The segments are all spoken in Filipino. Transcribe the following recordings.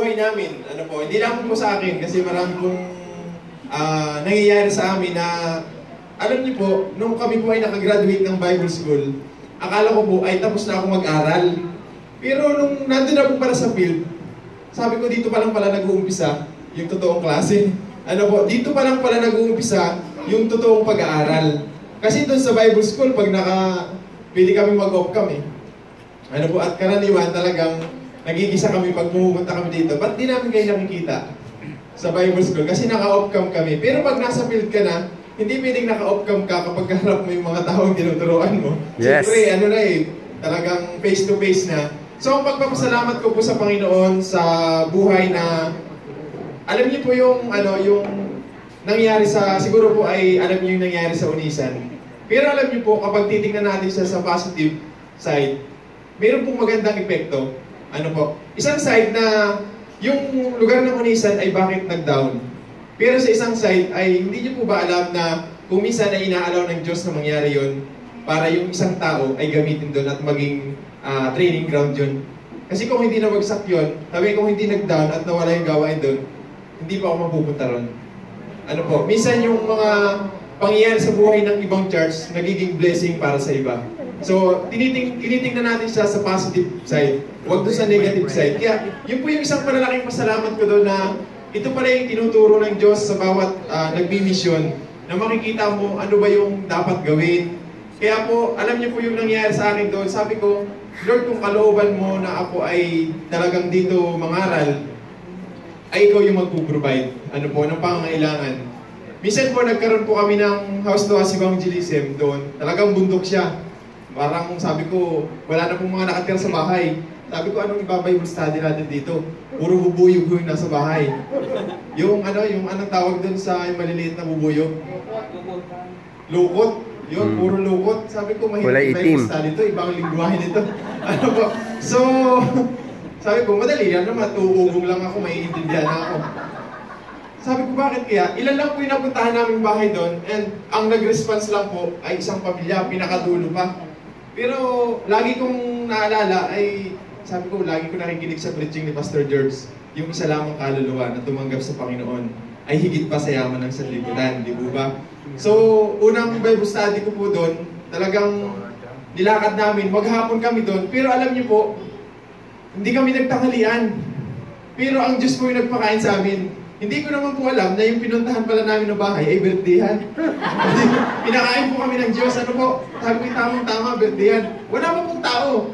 Buhay namin, ano po, hindi lang po sa akin kasi marami pong nangyayari sa amin na, alam niyo po, nung kami po ay nakagraduate ng Bible School, akala ko po ay tapos na ako mag-aral. Pero nung nandun na po para sa field, sabi ko dito pa lang pala nag-uumpisa yung totoong klase. Ano po, dito pa lang pala nag-uumpisa yung totoong pag-aaral. Kasi doon sa Bible School, pag pili kami mag-off-cam ano po, at karaniwan talagang nagigisa kami pag pumunta kami dito. Ba't di namin kayo nakikita sa Bible School? Kasi naka-off-cam kami. Pero pag nasa field ka na, hindi pwedeng naka-off-cam ka kapag harap mo yung mga taong tinuturuan mo. Yes. Siyempre, talagang face-to-face na. So, ang pagpapasalamat ko po sa Panginoon sa buhay na, alam niyo po yung nangyari siguro po ay alam niyo yung nangyari sa Unisan. Pero alam niyo po, kapag titingnan natin siya sa positive side, mayroon pong magandang epekto. Ano po? Isang side na yung lugar ng Unisan ay bakit nag-down. Pero sa isang side ay hindi niyo po ba alam na kung minsan ay inaalaw ng Diyos na mangyari yon para yung isang tao ay gamitin doon at maging training ground yun. Kasi kung hindi nawagsak yun, sabi kung hindi nag-down at nawala yung gawain doon, hindi pa ako mapupunta ron. Ano po? Minsan yung mga pangyayari sa buhay ng ibang church, nagiging blessing para sa iba. So, tinitingnan natin siya sa positive side, huwag doon sa negative side. Kaya, yun po yung isang panalaking pasalamat ko doon na ito pala yung tinuturo ng Diyos sa bawat nagbimisyon na makikita mo ano ba yung dapat gawin. Kaya po, alam niyo po yung nangyayari sa akin doon. Sabi ko, Lord, kung kalooban mo na ako ay talagang dito mangaral, ay ikaw yung magpo-provide ng pangangailangan. Minsan po, nagkaroon po kami ng house to house evangelism doon. Talagang bundok siya. Parang sabi ko, wala na pong mga nakatira sa bahay. Sabi ko, anong iba-Bible study natin dito? Puro bubuyog yung nasa bahay. Yung anong tawag doon sa maliliit na bubuyog? Lukot. Yun, puro lukot. Sabi ko, mahirap Bible study ito. Ibang lingwahe nito. Ano po? So, sabi ko, madali yan naman. Tuugong lang ako, maiintindihan na ako. Sabi ko, bakit kaya? Ilan lang po yung napuntahan namin bahay doon and ang nag-response lang po ay isang pamilya, pinakadulo pa. Pero lagi kong naalala ay, sabi ko, lagi ko nakikinig sa preaching ni Pastor George, yung isa lamang kaluluwa na tumanggap sa Panginoon ay higit pa sa yaman ng sanlibutan, di po ba? So, unang Bible study ko po doon, talagang nilakad namin, maghapon kami doon, pero alam niyo po, hindi kami nagtanghalian. Pero ang Diyos po yung nagpakain sa amin. Hindi ko naman po alam na yung pinuntahan pala namin ng bahay ay birthdayan. Pinakain po kami ng Diyos. Ano po? Sabi ko, tamang-tama, birthdayan. Wala pa pong tao.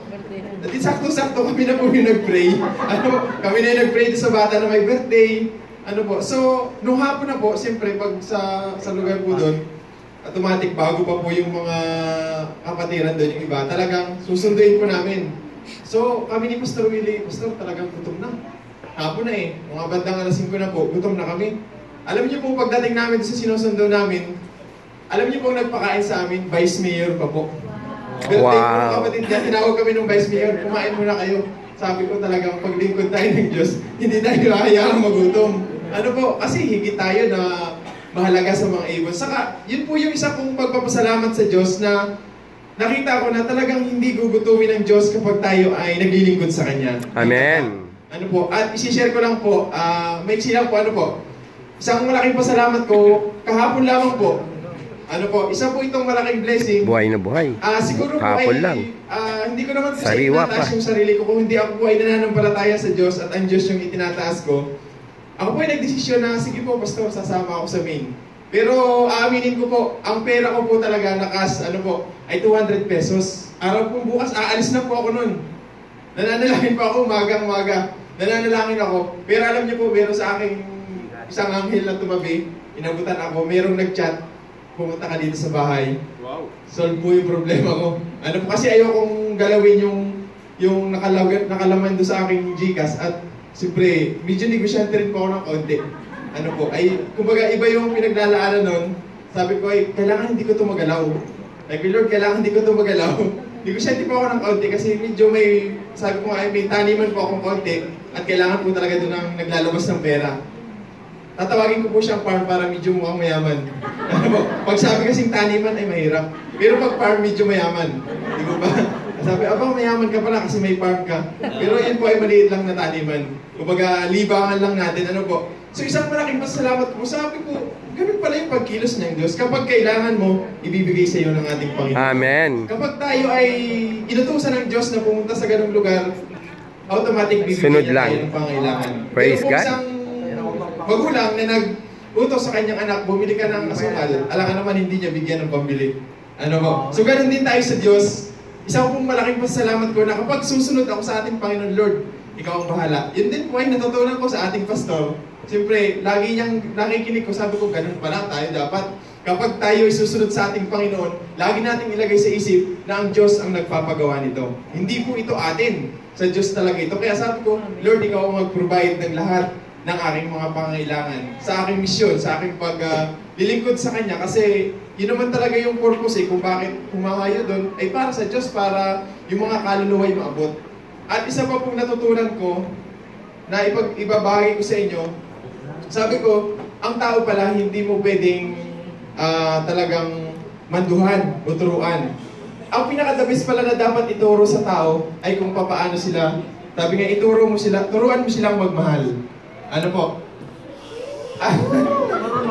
At sakto-sakto kami na po yung nag-pray. Kami na yung nag-pray sa bata na may birthday. Ano po? So, nung hapon na po, siyempre, pag sa lugar po doon, automatic, bago pa po yung mga kapatiran doon, yung iba, talagang susunduin po namin. So, kami ni Pastor Willie, Pastor, talagang gutom na. Hapon na mga bandang alas 5 na po, gutom na kami. Alam niyo po, pagdating namin sa sinusundo namin, alam niyo po nagpakain sa amin, Vice Mayor pa po. Birthday po kapatid niya, tinawag kami ng Vice Mayor, kumain muna kayo. Sabi ko talagang paglingkod tayo ng Diyos, hindi tayo hayaan magutom. Ano po, kasi higit tayo na mahalaga sa mga ibon. Saka, yun po yung isa kong pagpapasalamat sa Diyos na nakita ko na talagang hindi gugutumin ng Diyos kapag tayo ay naglilingkod sa Kanya. Amen. Ano po, at isi-share ko lang po, maiksi lang po, isang malaking pasalamat ko, kahapon lamang po, isa po itong malaking blessing. Buhay na buhay. Siguro po kahapon lang. Hindi ko naman kasi itinataas yung sarili ko kung hindi ako po ay nananampalataya sa Diyos at ang Diyos yung itinataas ko. Ako po ay nagdesisyon na, sige po, Pastor, sasama ako sa main. Pero aaminin ko po, ang pera ko po talaga nakas, ay 200 pesos. Araw po bukas, aalis na po ako nun. Nananalangin po ako, umagang-umaga. Nananalangin ako. Pero alam niyo po, meron sa aking isang anghel na tumabi, inabutan ako, merong nag-chat, pumunta ka dito sa bahay. Wow. Solve po yung problema ko. Kasi ayokong galawin yung nakalaman doon sa aking Gcash at siyempre, medyo negosyante rin po ako ng konti. Kumbaga iba yung pinaglalaanan nun, sabi ko ay, kailangan hindi ko ito magalaw. Lord, kailangan hindi ko ito magalaw. Negosyante po ako ng konti kasi medyo sabi ko nga, may taniman po akong konti at kailangan po talaga doon ang naglalabas ng pera. Tatawagin ko po siyang farm para medyo mukhang mayaman. Pag sabi kasing taniman ay mahirap. Pero pag farm, medyo mayaman. Di ko ba? Sabi, abang mayaman ka pala kasi may farm ka. Pero yun po ay maliit lang na taniman. Kumbaga, libangan lang natin. Ano po? So isang malaking pasalamat po. Sabi ko, ganun pala yung pagkilos ng Diyos. Kapag kailangan mo, ibibigay sa iyo ng ating Panginoon. Amen. Kapag tayo ay inutusan ng Diyos na pumunta sa ganung lugar, automatic bibigyan niya tayo ng pangailangan. Praise pero kung God. isang magulang na nag-utos sa kanyang anak, bumili ka ng asukal, alam ka naman hindi niya bigyan ng pambili. Ano po? So ganun din tayo sa Diyos. Isa pong malaking pasalamat ko na kapag susunod ako sa ating Panginoon Lord, ikaw ang bahala. Yun din po ay natutunan ko sa ating pastor. Siyempre, lagi niyang nakikinig ko, sabi ko, ganun pala tayo dapat. Kapag tayo ay susunod sa ating Panginoon, lagi nating ilagay sa isip na ang Diyos ang nagpapagawa nito. Hindi po ito atin. Sa Diyos talaga ito. Kaya sabi ko, Lord, ikaw ang mag-provide ng lahat ng aking mga pangailangan. Sa aking misyon, sa aking paglilingkod sa Kanya. Kasi yun naman talaga yung purpose kung bakit humahayo doon, ay para sa Diyos, para yung mga kaluluwa ay maabot. At isa pa pong natutunan ko, na ibabahagi ko sa inyo, sabi ko, ang tao pala hindi mo pwedeng talagang manduhan o turuan. Ang pinaka-the-best pala na dapat ituro sa tao ay kung papaano sila. Sabi nga, turuan mo silang magmahal. Ano po?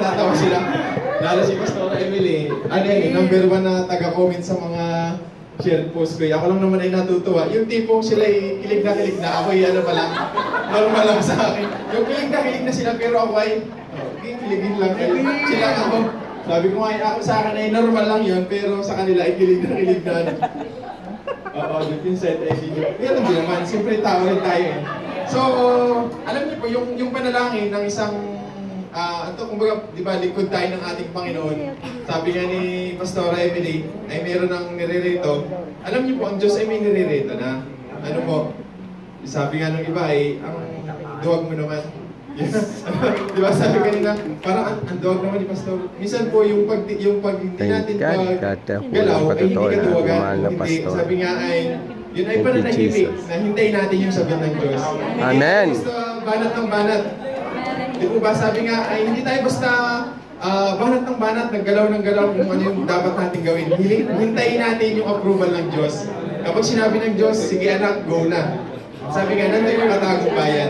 Natawa sila. Lalo si Pastor Emily. Ano yan, number 1 na taga-comment sa mga share post ko. Ako lang naman ay natutuwa. Yung tipong sila ay kilig na ako ay ano pa lang. Normal lang sa akin. Yung kilig na sila pero ako ay kiligin lang. Sila ako. Sabi ko nga ako sa akin ay normal lang yun pero sa kanila ay kilig na. Oo, yung set ay sinyo. Yan din naman. Siyempre tao rin tayo eh. So, alam niyo po, yung panalangin ng isang kumbaga, di ba, likod tayo ng ating Panginoon. Sabi nga ni Pastora Emily, ay meron ng nire-reto. Alam niyo po, ang Diyos ay may nire-reto na. Ano po, sabi nga ng iba ay, ang duwag mo naman. Di ba, sabi kanina, parang ang duwag naman ni Pastor. Minsan po, yung pag hindi natin galaw, ay hindi ka duwagan. Hindi, sabi nga ay, yun ay pananahimik na hintayin natin yung sagot ng Diyos. Amen. Hindi tayo basta banat ng banat. Di po ba, sabi nga, ay hindi tayo basta banat ng banat, naggalaw ng galaw kung ano yung dapat natin gawin. Hintayin natin yung approval ng Diyos. Kapag sinabi ng Diyos, sige anak, go na. Sabi nga, nandun yung katagumpayan.